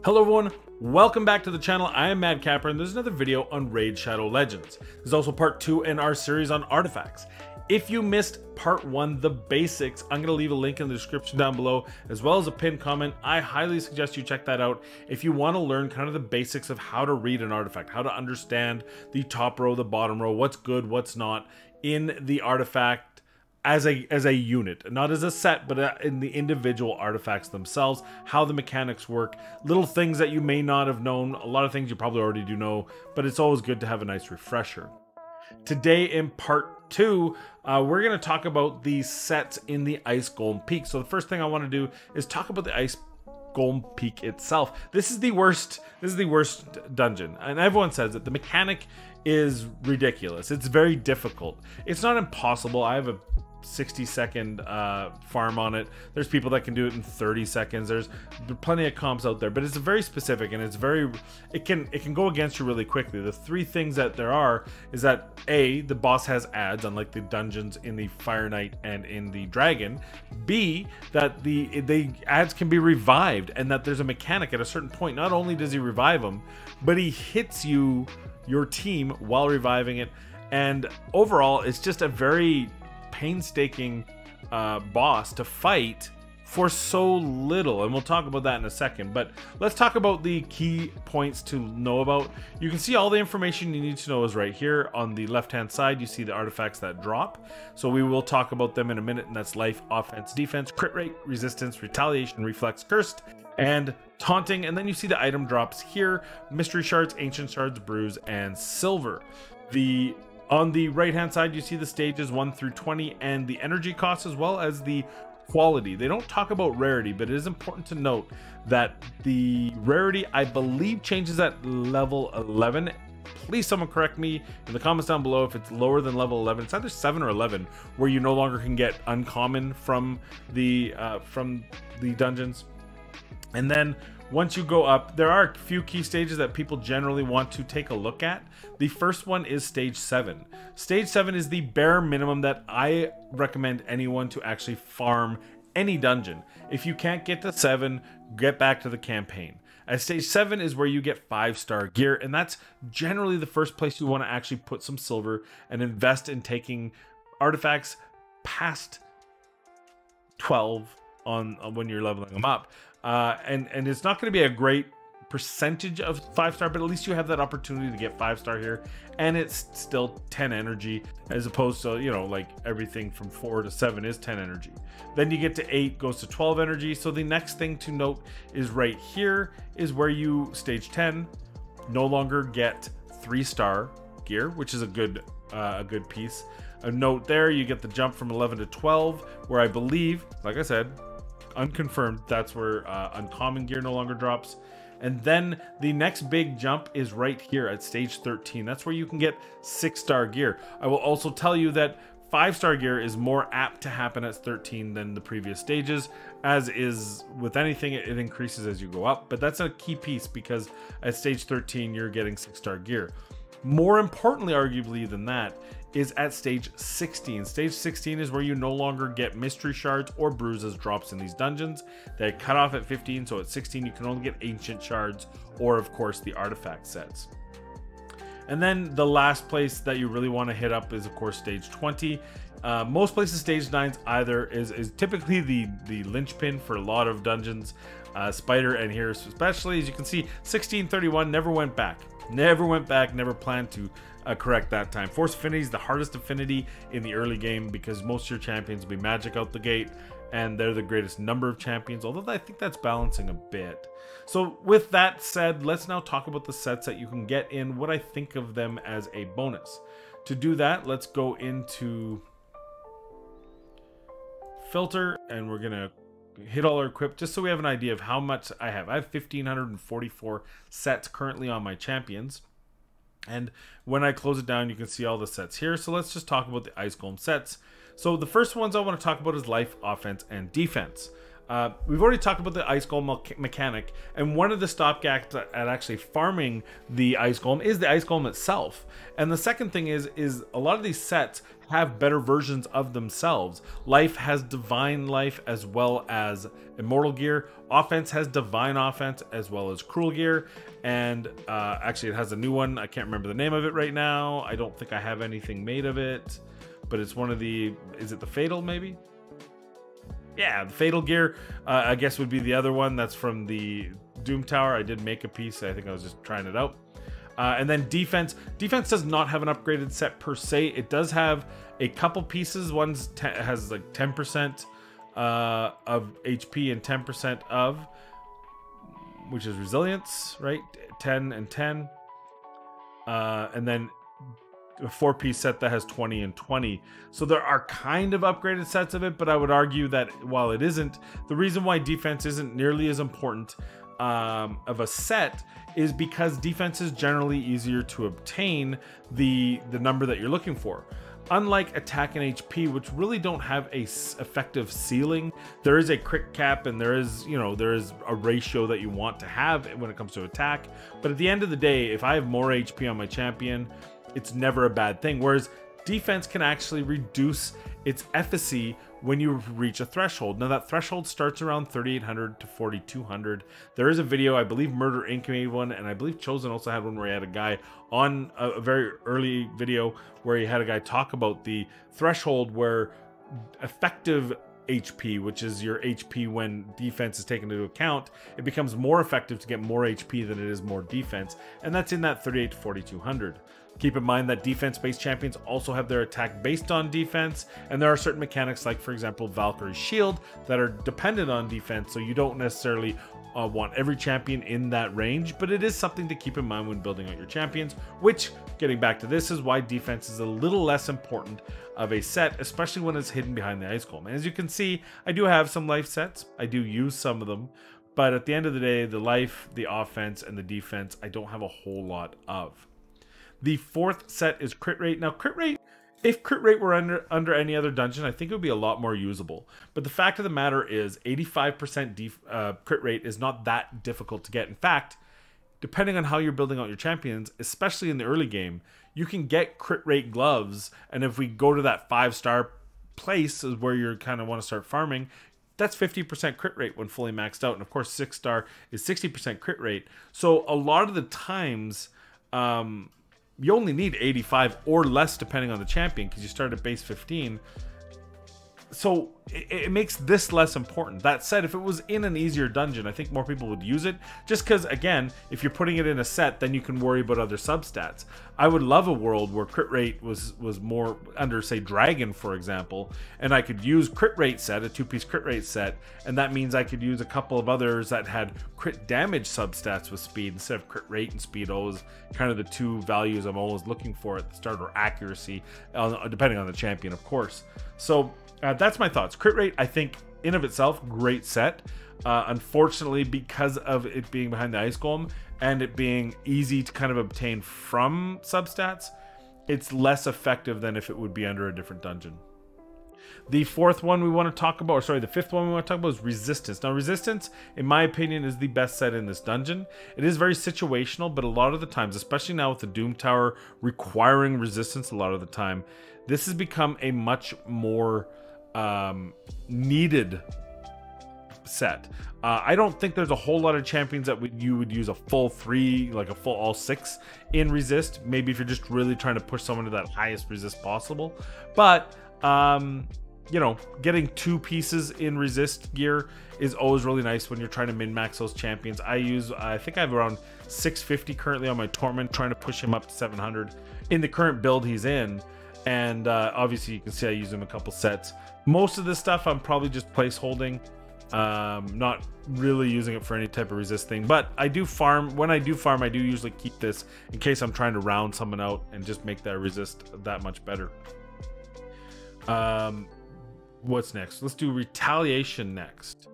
Hello everyone, welcome back to the channel. I am Madcapper and there's another video on Raid Shadow Legends. There's also part 2 in our series on artifacts. If you missed part 1, the basics, I'm going to leave a link in the description down below as well as a pinned comment. I highly suggest you check that out if you want to learn kind of the basics of how to read an artifact, how to understand the top row, the bottom row, what's good, what's not in the artifact as a unit, not as a set, but in the individual artifacts themselves, how the mechanics work, little things that you may not have known, a lot of things you probably already do know, but it's always good to have a nice refresher. Today in part 2, we're going to talk about the sets in the Ice Golem Peak. So the first thing I want to do is talk about the Ice Golem Peak itself. This is the worst dungeon, and everyone says that the mechanic is ridiculous. It's very difficult. It's not impossible. I have a 60-second farm on it. There's people that can do it in 30 seconds. There's plenty of comps out there, but it's very specific and it's very, it can go against you really quickly. The three things that there are is that A, the boss has ads, unlike the dungeons in the Fire Knight and in the Dragon. B, that the ads can be revived, and that there's a mechanic at a certain point. Not only does he revive them, but he hits your team while reviving it. And overall, it's just a very painstaking boss to fight for so little, and we'll talk about that in a second. But let's talk about the key points to know about. You can see all the information you need to know is right here on the left hand side. You see the artifacts that drop, so we will talk about them in a minute, and that's life, offense, defense, crit rate, resistance, retaliation, reflex, cursed, and taunting. And then you see the item drops here: mystery shards, ancient shards, bruise, and silver. On the right hand side, you see the stages 1 through 20 and the energy cost as well as the quality. They don't talk about rarity, but it is important to note that the rarity, I believe, changes at level 11. Please someone correct me in the comments down below if it's lower than level 11. It's either 7 or 11 where you no longer can get uncommon from the dungeons. And then once you go up, there are a few key stages that people generally want to take a look at. The first one is stage 7. Stage 7 is the bare minimum that I recommend anyone to actually farm any dungeon. If you can't get to 7, get back to the campaign. At stage 7 is where you get 5-star gear, and that's generally the first place you want to actually put some silver and invest in taking artifacts past 12 on when you're leveling them up. And it's not going to be a great percentage of 5-star, but at least you have that opportunity to get 5-star here, and it's still 10 energy as opposed to, you know, like everything from 4 to 7 is 10 energy. Then you get to 8 goes to 12 energy. So the next thing to note is right here is where you stage 10 no longer get 3-star gear, which is a good piece. A note there, you get the jump from 11 to 12, where I believe, like I said, unconfirmed, that's where uncommon gear no longer drops. And then the next big jump is right here at stage 13. That's where you can get 6-star gear. I will also tell you that 5-star gear is more apt to happen at 13 than the previous stages. As is with anything, it increases as you go up, but that's a key piece because at stage 13 you're getting 6-star gear. More importantly, arguably, than that is at stage 16. Stage 16 is where you no longer get mystery shards or bruises drops in these dungeons. They cut off at 15, so at 16 you can only get ancient shards or, of course, the artifact sets. And then the last place that you really want to hit up is, of course, stage 20. Most places stage 9 either is typically the linchpin for a lot of dungeons. Spider, and here especially, as you can see, 1631 never went back. Never planned to correct that time. Force Affinity is the hardest affinity in the early game because most of your champions will be magic out the gate, and they're the greatest number of champions, although I think that's balancing a bit. So with that said, let's now talk about the sets that you can get in, what I think of them as a bonus. To do that, let's go into filter, and we're gonna hit all our equip just so we have an idea of how much I have. I have 1,544 sets currently on my champions, and when I close it down you can see all the sets here. So let's just talk about the Ice Golem sets. So the first ones I want to talk about is life, offense, and defense. We've already talked about the Ice Golem mechanic, and one of the stopgaps at actually farming the Ice Golem is the Ice Golem itself. And the second thing is a lot of these sets have better versions of themselves. Life has Divine Life as well as Immortal Gear. Offense has Divine Offense as well as Cruel Gear. And actually it has a new one. I can't remember the name of it right now. I don't think I have anything made of it. But it's one of the... Is it the Fatal maybe? Yeah, the Fatal Gear, I guess would be the other one. That's from the Doom Tower. I did make a piece. I think I was just trying it out. And then defense. Defense does not have an upgraded set per se. It does have a couple pieces. One has like 10% of HP and 10% of, which is resilience, right? 10 and 10. And then a 4-piece set that has 20 and 20. So there are kind of upgraded sets of it, but I would argue that while it isn't, the reason why defense isn't nearly as important of a set is because defense is generally easier to obtain the number that you're looking for. Unlike attack and HP, which really don't have a effective ceiling, there is a crit cap and there is a ratio that you want to have when it comes to attack. But at the end of the day, if I have more HP on my champion, it's never a bad thing. Whereas defense can actually reduce its efficacy when you reach a threshold. Now that threshold starts around 3,800 to 4,200. There is a video, I believe Murder Inc. made one, and I believe Chosen also had one where he had a guy on a very early video where he had a guy talk about the threshold where effective HP, which is your HP when defense is taken into account, it becomes more effective to get more HP than it is more defense, and that's in that 38 to 4,200. Keep in mind that defense-based champions also have their attack based on defense, and there are certain mechanics like, for example, Valkyrie's Shield that are dependent on defense, so you don't necessarily want every champion in that range, but it is something to keep in mind when building out your champions, which, getting back to this, is why defense is a little less important of a set, especially when it's hidden behind the Ice Golem. And as you can see, I do have some life sets. I do use some of them, but at the end of the day, the life, the offense, and the defense, I don't have a whole lot of. The fourth set is crit rate. Now, crit rate, if crit rate were under any other dungeon, I think it would be a lot more usable. But the fact of the matter is 85% crit rate is not that difficult to get. In fact, depending on how you're building out your champions, especially in the early game, you can get crit rate gloves. And if we go to that 5-star place is where you kind of want to start farming, that's 50% crit rate when fully maxed out. And of course, 6-star is 60% crit rate. So a lot of the times, you only need 85 or less depending on the champion because you start at base 15. So it makes this less important. That said, if it was in an easier dungeon, I think more people would use it. Just because, again, if you're putting it in a set, then you can worry about other substats. I would love a world where crit rate was more under, say, Dragon, for example, and I could use crit rate set, a 2-piece crit rate set, and that means I could use a couple of others that had crit damage substats with speed instead of crit rate and speed. Always kind of the two values I'm always looking for at the start, or accuracy, depending on the champion, of course. So that's my thoughts. Crit rate, I think, in of itself, great set. Unfortunately, because of it being behind the Ice Golem and it being easy to kind of obtain from substats, it's less effective than if it would be under a different dungeon. The fourth one we want to talk about, or sorry, the fifth one we want to talk about is Resistance. Now, Resistance, in my opinion, is the best set in this dungeon. It is very situational, but a lot of the times, especially now with the Doom Tower requiring Resistance a lot of the time, this has become a much more needed set. I don't think there's a whole lot of champions that you would use a full 3, like a full all 6 in resist. Maybe if you're just really trying to push someone to that highest resist possible. But you know, getting 2 pieces in resist gear is always really nice when you're trying to min-max those champions. I think I have around 650 currently on my Torment, trying to push him up to 700 in the current build he's in. And obviously you can see I use him a couple sets. Most of this stuff I'm probably just placeholding, not really using it for any type of resist thing. But I do farm. When I do farm, I do usually keep this in case I'm trying to round someone out and just make that resist that much better. What's next? Let's do Retaliation next.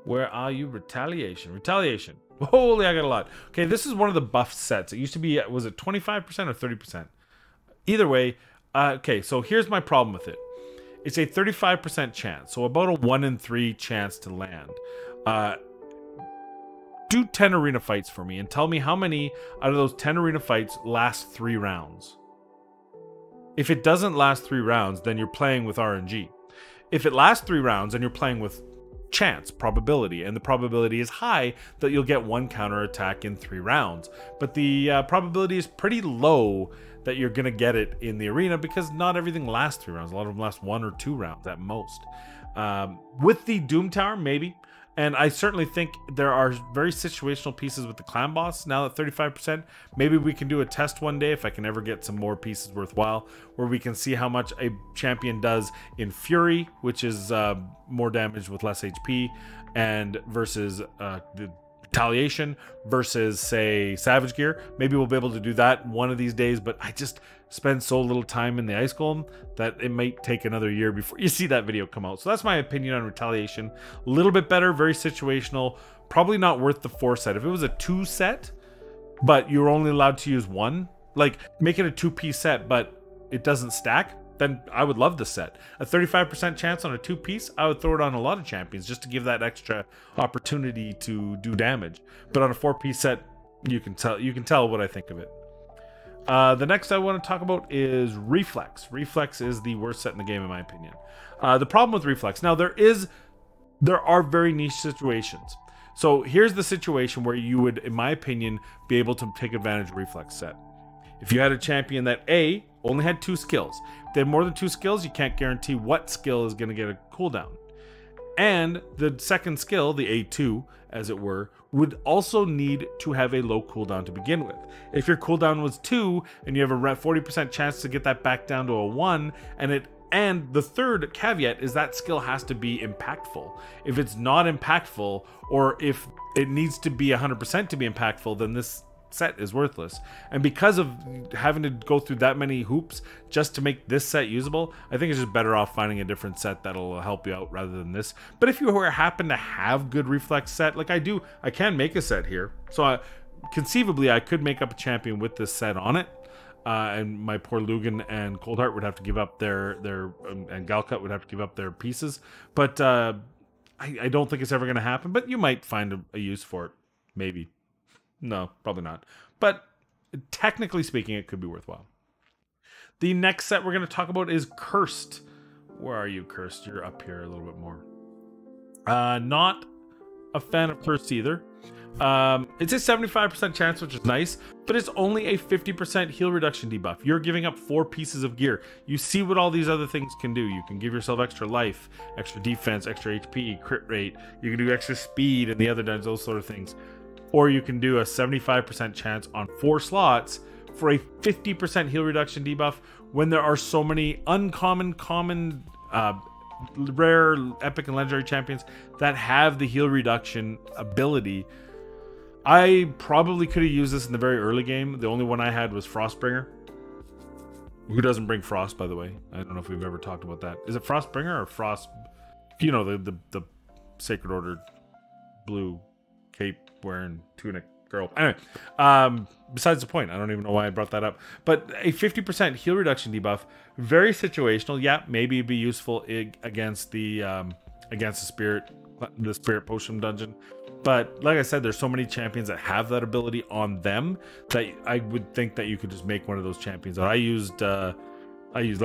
Where are you? Retaliation. Retaliation. Holy, I got a lot. Okay, this is one of the buff sets. It used to be, was it 25% or 30%? Either way, okay, so here's my problem with it. It's a 35% chance, so about a 1 in 3 chance to land. Do 10 arena fights for me and tell me how many out of those 10 arena fights last 3 rounds. If it doesn't last 3 rounds, then you're playing with RNG. If it lasts 3 rounds, then you're playing with chance, probability, and the probability is high that you'll get 1 counter attack in 3 rounds. But the probability is pretty low that you're gonna get it in the arena because not everything lasts 3 rounds. A lot of them last 1 or 2 rounds at most. With the Doom Tower, maybe. And I certainly think there are very situational pieces with the clan boss now at 35%. Maybe we can do a test one day if I can ever get some more pieces worthwhile, where we can see how much a champion does in Fury, which is more damage with less HP, and versus the Retaliation versus, say, Savage Gear. Maybe we'll be able to do that one of these days, but I just spend so little time in the Ice Golem that it might take another year before you see that video come out. So that's my opinion on Retaliation. A little bit better, very situational, probably not worth the 4 set. If it was a 2 set, but you're only allowed to use 1, like make it a 2-piece set, but it doesn't stack, then I would love the set. A 35% chance on a 2-piece, I would throw it on a lot of champions just to give that extra opportunity to do damage. But on a 4-piece set, you can tell what I think of it. The next I want to talk about is Reflex. Reflex is the worst set in the game, in my opinion. The problem with Reflex, now there are very niche situations. So here's the situation where you would, in my opinion, be able to take advantage of Reflex set. If you had a champion that A, only had 2 skills. If they had more than 2 skills, you can't guarantee what skill is going to get a cooldown. And the second skill, the A2, as it were, would also need to have a low cooldown to begin with. If your cooldown was 2 and you have a 40% chance to get that back down to a 1, and the third caveat is that skill has to be impactful. If it's not impactful, or if it needs to be 100% to be impactful, then this set is worthless. And because of having to go through that many hoops just to make this set usable, I think it's just better off finding a different set that'll help you out rather than this. But if you happen to have good Reflex set, like I do, I can make a set here. So conceivably I could make up a champion with this set on it. And my poor Lugan and Coldheart would have to give up their and Galcut would have to give up their pieces. But I don't think it's ever going to happen. But you might find a use for it, maybe. No, probably not. But technically speaking, it could be worthwhile. The next set we're going to talk about is Cursed. Where are you, Cursed? You're up here a little bit more. Not a fan of Cursed either. It's a 75% chance, which is nice, but it's only a 50% heal reduction debuff. You're giving up 4 pieces of gear. You see what all these other things can do. You can give yourself extra life, extra defense, extra HP, crit rate. You can do extra speed and the other dungeons, those sort of things. Or you can do a 75% chance on 4 slots for a 50% heal reduction debuff when there are so many uncommon, common, rare, epic, and legendary champions that have the heal reduction ability. I probably could have used this in the very early game. The only one I had was Frostbringer. Who doesn't bring Frost, by the way? I don't know if we've ever talked about that. Is it Frostbringer or Frost? You know, the Sacred Order blue cape wearing tunic girl. Anyway, besides the point, I don't even know why I brought that up. But a 50% heal reduction debuff, very situational. Yeah, maybe it'd be useful against the spirit potion dungeon. But like I said, there's so many champions that have that ability on them that I would think that you could just make one of those champions. I used, like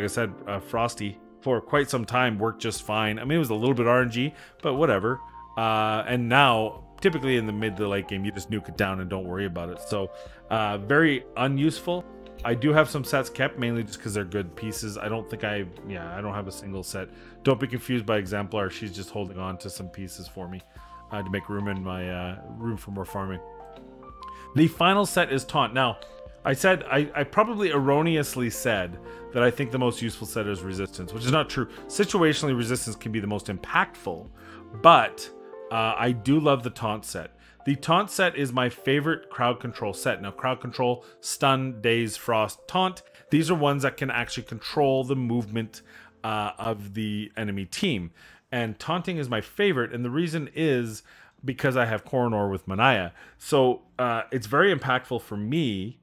I said, Frosty for quite some time, worked just fine. I mean, it was a little bit RNG, but whatever. And now, typically in the mid to late game, you just nuke it down and don't worry about it. So very unuseful. I do have some sets kept, mainly just because they're good pieces. I don't think I don't have a single set. Don't be confused by Exemplar. She's just holding on to some pieces for me to make room in my room for more farming. The final set is Taunt. Now, I probably erroneously said that I think the most useful set is Resistance, which is not true. Situationally, Resistance can be the most impactful, but I do love the Taunt set. The Taunt set is my favorite crowd control set. Now, crowd control, stun, daze, frost, taunt. These are ones that can actually control the movement of the enemy team. And taunting is my favorite, and the reason is because I have Coronor with Manaya. So it's very impactful for me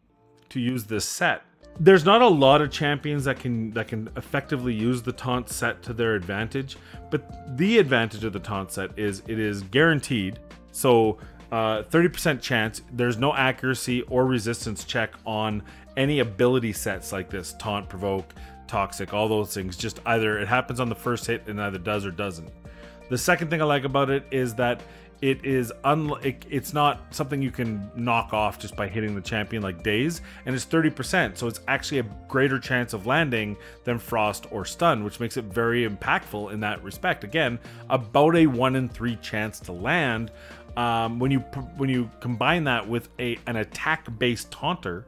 to use this set There's not a lot of champions that can effectively use the taunt set to their advantage, but the advantage of the taunt set is it is guaranteed. So 30% chance, there's no accuracy or resistance check on any ability sets like this: taunt, provoke, toxic, all those things. Just either it happens on the first hit and either does or doesn't. The second thing I like about it is that it is it's not something you can knock off just by hitting the champion like Daze, and it's 30%, so it's actually a greater chance of landing than Frost or Stun, which makes it very impactful in that respect. Again, about a 1 in 3 chance to land. When you combine that with an attack-based taunter,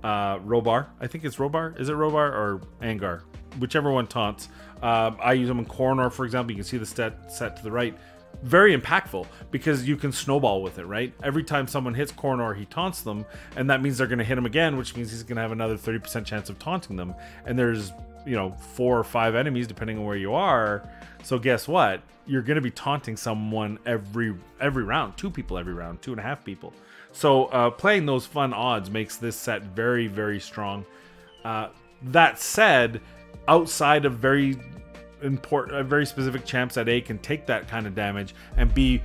Robar, I think it's Robar. Is it Robar or Angar? Whichever one taunts. I use them in Cornor, for example. You can see the stat set to the right. Very impactful because you can snowball with it, right? Every time someone hits Cornor, he taunts them, and that means they're going to hit him again, which means he's going to have another 30% chance of taunting them. And there's, you know, 4 or 5 enemies depending on where you are. So guess what? You're going to be taunting someone every round, 2 people every round, 2.5 people. So playing those fun odds makes this set very, very strong. That said, outside of very specific champs that A can take that kind of damage, and B,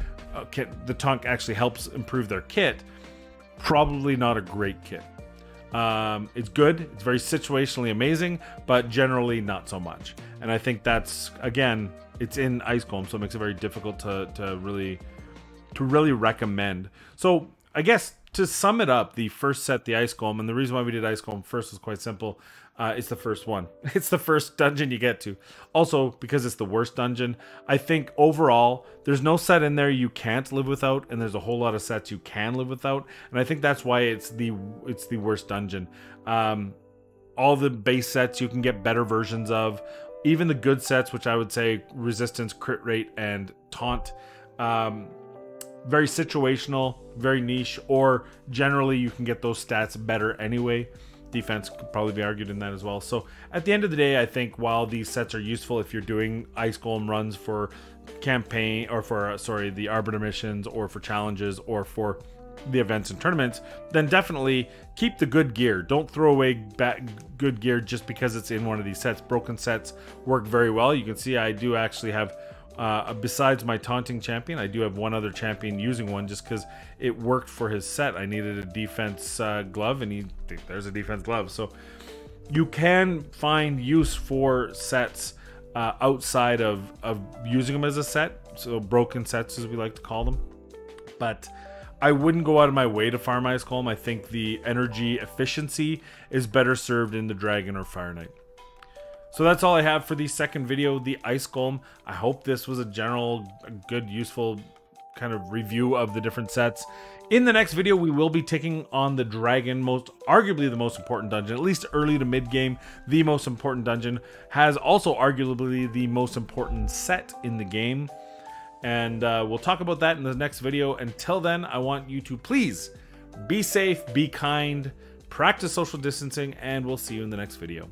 the taunt actually helps improve their kit, probably not a great kit. It's good, it's very situationally amazing, but generally not so much. And I think that's, again, it's in Ice Golem, so it makes it very difficult to really recommend. So I guess to sum it up, the first set, the Ice Golem, and the reason why we did Ice Golem first was quite simple. It's the first one. It's the first dungeon you get to. Also, because it's the worst dungeon, I think overall, there's no set in there you can't live without, and there's a whole lot of sets you can live without, and I think that's why it's the worst dungeon. All the base sets you can get better versions of. Even the good sets, which I would say resistance, crit rate, and taunt, very situational, very niche, or generally you can get those stats better anyway. Defense could probably be argued in that as well. So at the end of the day, I think while these sets are useful if you're doing Ice Golem runs for campaign, or for the Arbiter missions, or for challenges, or for the events and tournaments, then definitely keep the good gear. Don't throw away good gear just because it's in one of these sets. Broken sets work very well. You can see I do actually have besides my taunting champion, I do have one other champion using one just because it worked for his set. I needed a defense glove, and there's a defense glove. So you can find use for sets outside of using them as a set. So broken sets, as we like to call them. But I wouldn't go out of my way to farm Ice Golem. I think the energy efficiency is better served in the Dragon or Fire Knight. So that's all I have for the second video, the Ice Golem. I hope this was a good, useful kind of review of the different sets. In the next video, we will be taking on the Dragon, arguably the most important dungeon, at least early to mid game. The most important dungeon has also arguably the most important set in the game. And we'll talk about that in the next video. Until then, I want you to please be safe, be kind, practice social distancing, and we'll see you in the next video.